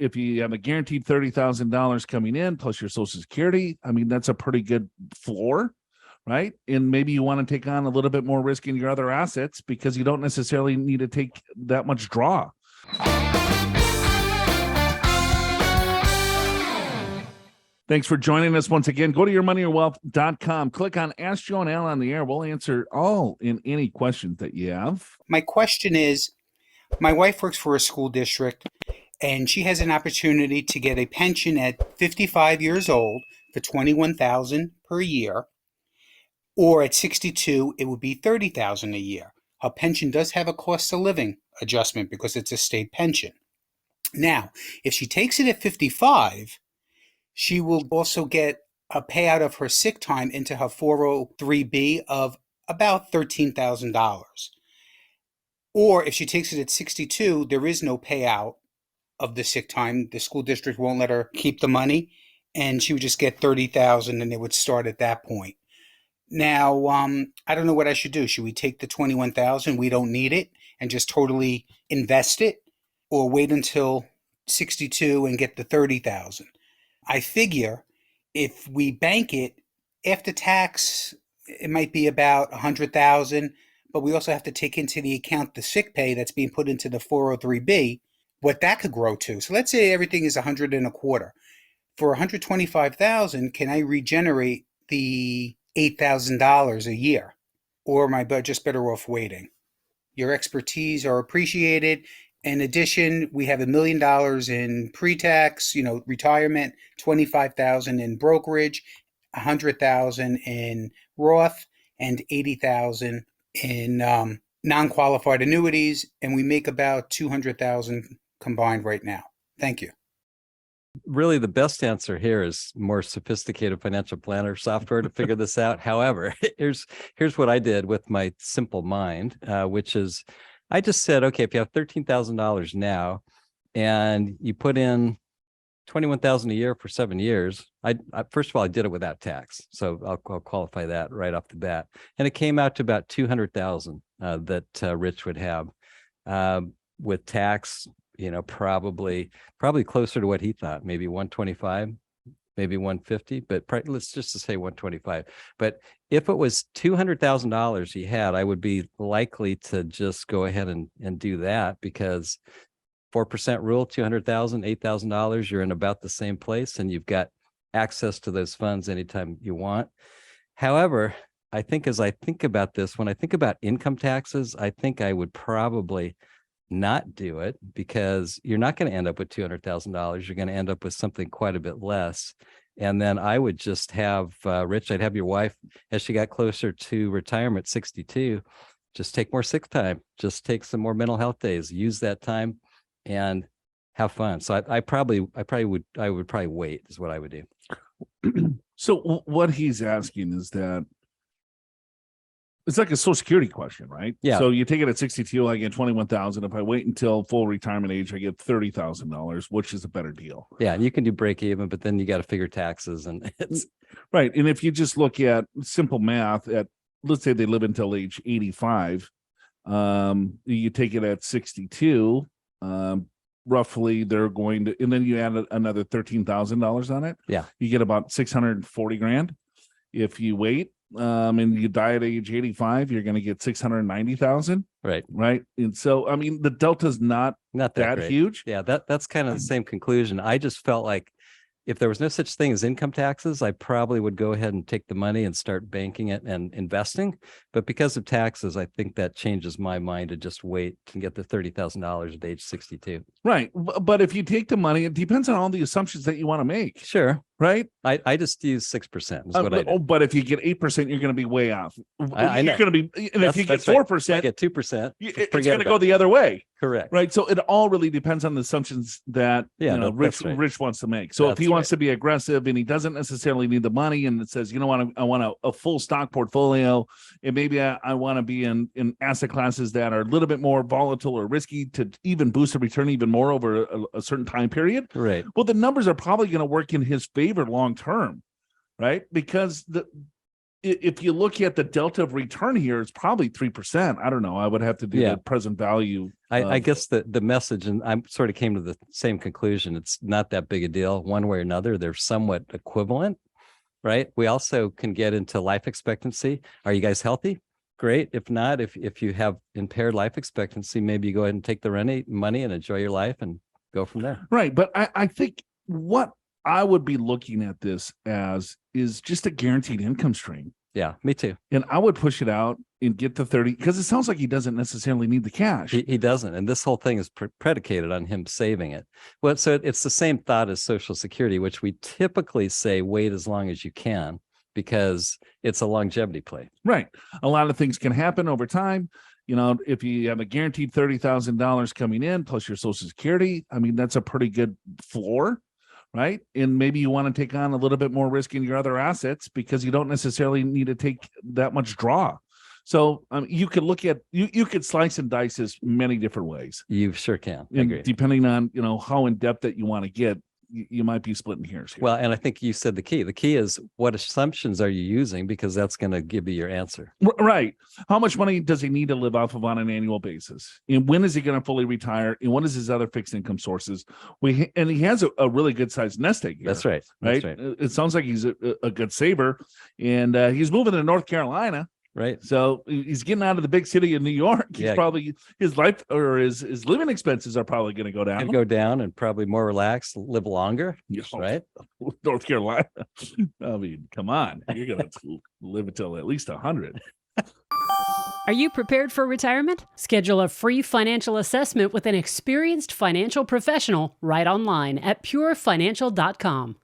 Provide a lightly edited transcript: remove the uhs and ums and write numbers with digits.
if you have a guaranteed $30,000 coming in plus your Social Security, I mean, that's a pretty good floor, right? And maybe you want to take on a little bit more risk in your other assets because you don't necessarily need to take that much draw. Thanks for joining us once again. Go to yourmoneyyourwealth.com. Click on Ask Joe and Al on the air. We'll answer all in any questions that you have. My question is, my wife works for a school district, and she has an opportunity to get a pension at 55 years old for $21,000 per year, or at 62, it would be $30,000 a year. Her pension does have a cost of living adjustment because it's a state pension. Now, if she takes it at 55, she will also get a payout of her sick time into her 403B of about $13,000. Or if she takes it at 62, there is no payout of the sick time. The school district won't let her keep the money, and she would just get $30,000, and it would start at that point. Now, I don't know what I should do. Should we take the $21,000? We don't need it, and just totally invest it, or wait until 62 and get the $30,000? I figure if we bank it after tax, it might be about $100,000, but we also have to take into the account the sick pay that's being put into the 403B, what that could grow to. So let's say everything is $125,000. For $125,000, can I regenerate the $8,000 a year? Or am I just better off waiting? Your expertise are appreciated. In addition, we have $1 million in pretax, retirement, $25,000 in brokerage, $100,000 in Roth, and $80,000 in non-qualified annuities, and we make about $200,000 combined right now. Thank you. Really, the best answer here is more sophisticated financial planner software to figure this out. However, here's what I did with my simple mind, which is I just said, okay, if you have $13,000 now and you put in $21,000 a year for 7 years, I first of all, I did it without tax. So I'll qualify that right off the bat. And it came out to about $200,000 that Rich would have with tax, probably closer to what he thought, maybe 125, maybe 150, but let's just say 125. But if it was $200,000 he had, I would be likely to just go ahead and do that, because 4% rule, $200,000, $8,000, you're in about the same place, and you've got access to those funds anytime you want. However, I think as I think about this, when I think about income taxes, I think I would probably not do it, because you're not going to end up with $200,000. You're going to end up with something quite a bit less. And then I would just have, Rich, I'd have your wife, as she got closer to retirement, 62, just take more sick time, just take some more mental health days, use that time and have fun. So I would probably wait is what I would do. So what he's asking is that it's like a Social Security question, right? Yeah. So you take it at 62, I get $21,000. If I wait until full retirement age, I get $30,000, which is a better deal. Yeah, and you can do break even, but then you got to figure taxes, and it's right. And if you just look at simple math, let's say they live until age 85, you take it at 62, roughly they're going to, and then you add another $13,000 on it. Yeah, you get about $640,000. If you wait, and you die at age 85, you're going to get $690,000. Right. And so, I mean, the delta's not that huge. Yeah, that's kind of the same conclusion. I just felt like if there was no such thing as income taxes, I probably would go ahead and take the money and start banking it and investing. But because of taxes, I think that changes my mind to just wait and get the $30,000 at age 62. Right. But if you take the money, it depends on all the assumptions that you want to make. Sure. Right. I just use 6% is what I do. But if you get 8%, you're going to be way off. I know. You're going to be, and if you get 4%, I get 2%. It's going to go the other way. Correct. Right. So it all really depends on the assumptions that Rich wants to make. So if he wants to be aggressive and he doesn't necessarily need the money, and it says, I want a full stock portfolio, and maybe I want to be in asset classes that are a little bit more volatile or risky to even boost the return even more over a certain time period. Right. Well, the numbers are probably going to work in his favor long term, right? Because if you look at the delta of return here, it's probably 3%. I don't know. I would have to do the present value. I guess the message, and I sort of came to the same conclusion. It's not that big a deal one way or another. They're somewhat equivalent, right? We also can get into life expectancy. Are you guys healthy? Great. If not, if you have impaired life expectancy, maybe you go ahead and take the money and enjoy your life and go from there. Right. But I think what I would be looking at this as is just a guaranteed income stream. Yeah, me too. And I would push it out and get to 30 because it sounds like he doesn't necessarily need the cash. He doesn't. And this whole thing is predicated on him saving it. Well, so it's the same thought as Social Security, which we typically say wait as long as you can because it's a longevity play. Right. A lot of things can happen over time. You know, if you have a guaranteed $30,000 coming in plus your Social Security, I mean, that's a pretty good floor. Right. And maybe you want to take on a little bit more risk in your other assets because you don't necessarily need to take that much draw. So you could look at you could slice and dice this many different ways. You sure can. I and agree. Depending on, how in depth that you want to get, you might be splitting hairs here. Well, and I think you said the key. The key is what assumptions are you using because that's going to give you your answer. Right. How much money does he need to live off of on an annual basis? And when is he going to fully retire? And what is his other fixed income sources? And he has a really good sized nest egg here. That's right. Right. It sounds like he's a good saver. And he's moving to North Carolina. Right. So he's getting out of the big city of New York. He's probably his life or his living expenses are probably going to go down. And probably more relaxed, live longer. Right. North Carolina. I mean, come on. You're going to live until at least 100. Are you prepared for retirement? Schedule a free financial assessment with an experienced financial professional right online at purefinancial.com.